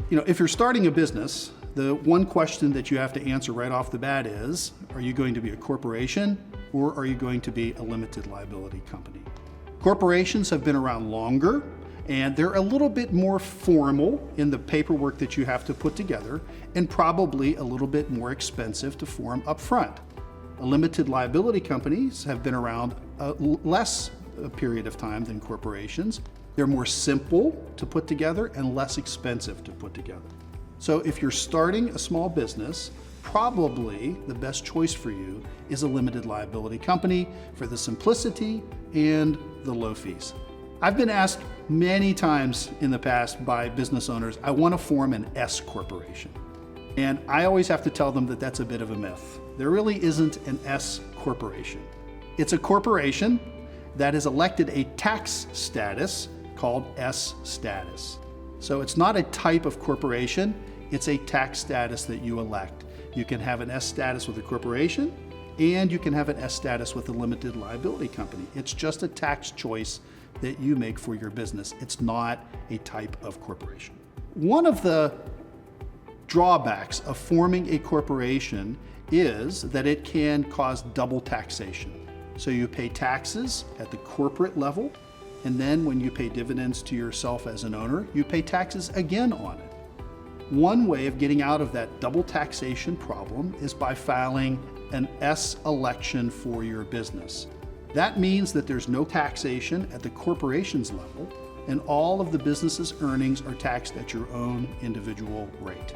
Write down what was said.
If you're starting a business, the one question that you have to answer right off the bat is, are you going to be a corporation or are you going to be a limited liability company? Corporations have been around longer and they're a little bit more formal in the paperwork that you have to put together and probably a little bit more expensive to form up front. Limited liability companies have been around less a period of time than corporations. They're more simple to put together and less expensive to put together. So if you're starting a small business, probably the best choice for you is a limited liability company for the simplicity and the low fees. I've been asked many times in the past by business owners, I want to form an S corporation. And I always have to tell them that that's a bit of a myth. There really isn't an S corporation. It's a corporation that has elected a tax status called S status. So it's not a type of corporation, it's a tax status that you elect. You can have an S status with a corporation and you can have an S status with a limited liability company. It's just a tax choice that you make for your business. It's not a type of corporation. One of the drawbacks of forming a corporation is that it can cause double taxation. So you pay taxes at the corporate level, and then when you pay dividends to yourself as an owner, you pay taxes again on it. One way of getting out of that double taxation problem is by filing an S election for your business. That means that there's no taxation at the corporation's level, and all of the business's earnings are taxed at your own individual rate.